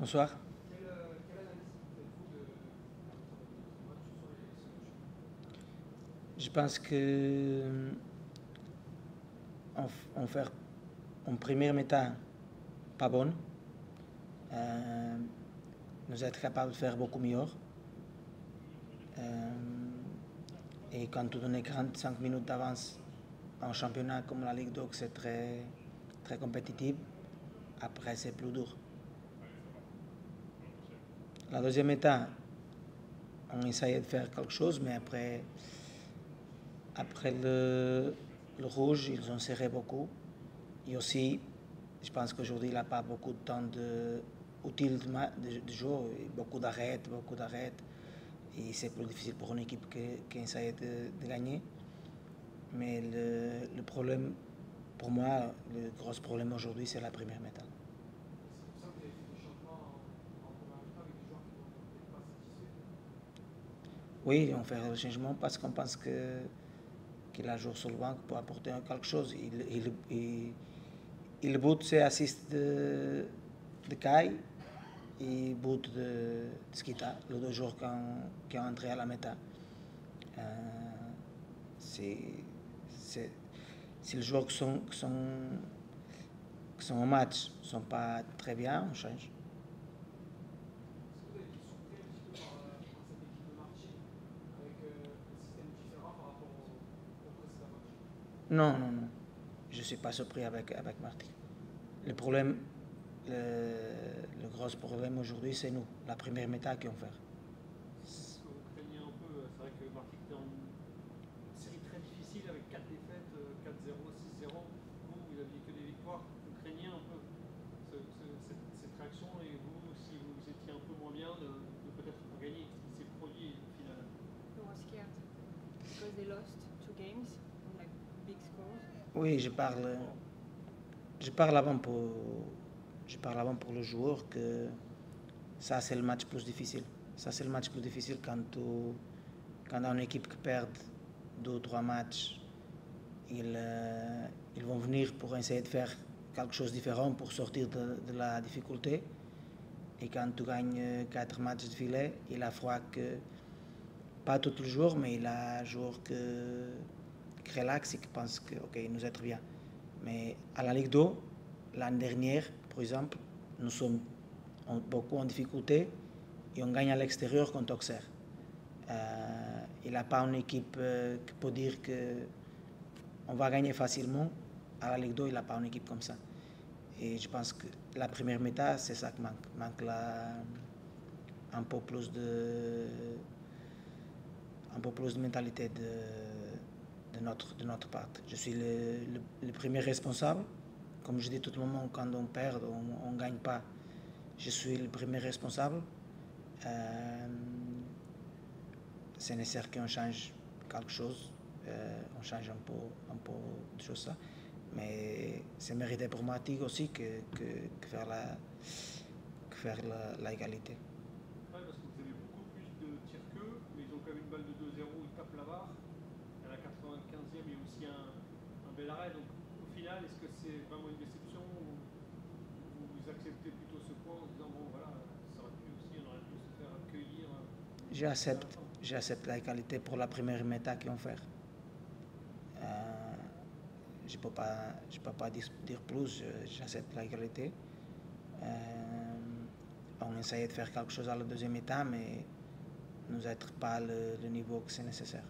Bonsoir. Quelle analyse faites-vous de votre match sur les solutions? Je pense que on fait en première mi-temps pas bonne. Nous être capables de faire beaucoup mieux. Et quand on donne 45 minutes d'avance en championnat comme la Ligue 2, c'est très, très compétitif. Après, c'est plus dur. La deuxième mi-temps, on essayait de faire quelque chose, mais après le rouge, ils ont serré beaucoup. Et aussi, je pense qu'aujourd'hui, il n'a pas beaucoup de temps utile de jeu, beaucoup d'arrêts. Et c'est plus difficile pour une équipe qui essaie de gagner. Mais le problème, pour moi, le gros problème aujourd'hui, c'est la première mi-temps. C'est pour ça que vous avez fait des changements en première mi-temps avec des joueurs qui n'ont peut-être pas satisfait. Oui, on fait le changement parce qu'on pense qu'il a joué sur le banc pour apporter quelque chose. Le but, c'est assist de Kai et le but de Skita, les deux joueurs qui ont entré à la méta. C'est les joueurs qui sont au match ne sont pas très bien, on change. Est-ce que vous avez été surpris un petit peu par cette équipe de Marchi avec un système différent par rapport au précédent match? Non. Je ne suis pas surpris avec Marty. Le problème, le gros problème aujourd'hui, c'est nous, la première méta qu'on fait. Est-ce que vous craignez un peu, c'est vrai que Marty était en série très difficile avec 4 défaites, 4-0, 6-0. Vous aviez que des victoires. Vous craignez un peu cette réaction et vous, si vous étiez un peu moins bien, de peut-être pas gagner, ce qui s'est produit au final. You were scared because they lost 2 games on like big scores. Oui, je parle avant pour le joueur que ça c'est le match plus difficile. Ça c'est le match plus difficile quand on a une équipe qui perd 2 ou 3 matchs. Ils vont venir pour essayer de faire quelque chose de différent pour sortir de la difficulté. Et quand tu gagnes 4 matchs de filet, il a froid que, pas tous les jours, mais il a un joueur qui relaxe et qui pense que ok, nous êtes bien. Mais à la Ligue 2, l'année dernière, par exemple, nous sommes beaucoup en difficulté et on gagne à l'extérieur contre Auxerre. Il n'a pas une équipe qui peut dire qu'on va gagner facilement. À la Ligue 2, il n'a pas une équipe comme ça. Et je pense que la première méta, c'est ça qui manque. Manque un peu plus de mentalité de notre part. Je suis le premier responsable. Comme je dis tout le moment, quand on perd, on ne gagne pas. Je suis le premier responsable. C'est nécessaire qu'on change quelque chose. On change un peu de choses ça. Mais c'est mérité pour Martigues aussi que faire l'égalité. Ouais, parce que vous avez beaucoup plus de tirs qu'eux, mais ils ont quand même une balle de 2-0, ils tapent la barre. À la 95e, il y a aussi un bel arrêt. Donc au final, est-ce que c'est vraiment une déception ou vous acceptez plutôt ce point en disant bon voilà, ça aurait pu aussi, on aurait pu se faire accueillir. J'accepte l'égalité pour la première méta qu'on fait. Je ne peux pas dire plus, j'accepte l'égalité. On essaye de faire quelque chose à la deuxième mi-temps, mais nous n'êtes pas le niveau que c'est nécessaire.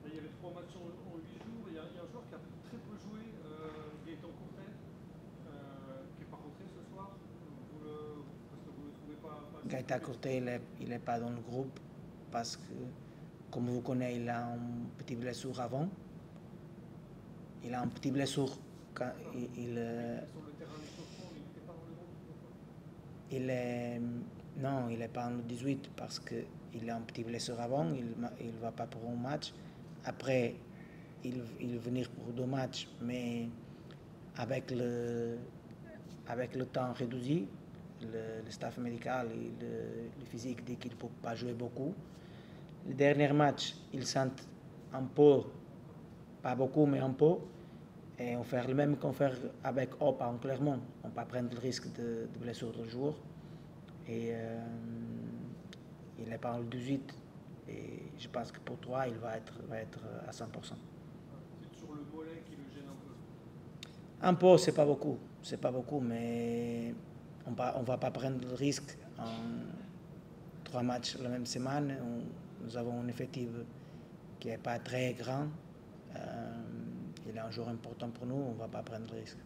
Il y avait 3 matchs en 8 jours. Il y a un joueur qui a très peu joué, Gaëtan Courtet, qui n'est pas rentré ce soir. Parce que vous ne le trouvez pas assez. Gaëtan Courtet, il n'est pas dans le groupe parce que, comme vous connaissez, il a une petite blessure avant. Il a une petite blessure quand Sur le terrain d'échauffement, il n'était pas dans le groupe. Non, il n'est pas en 18 parce qu'il a une petite blessure avant, il ne va pas pour un match. Après, il va venir pour 2 matchs, mais avec le temps réduit, le staff médical et le physique dit qu'il ne peut pas jouer beaucoup. Le dernier match, il sent un peu, pas beaucoup, mais un peu. Et on fait le même qu'on fait avec Opa en Clermont. On ne peut pas prendre le risque de blessure de jour. Et il n'est pas en 18. Et je pense que pour toi, il va être à 100%. C'est toujours le mollet qui le gêne un peu. Un peu, c'est pas beaucoup. C'est pas beaucoup, mais on va pas prendre le risque en 3 matchs la même semaine. Nous avons un effectif qui n'est pas très grand. Il est un joueur important pour nous, on ne va pas prendre le risque.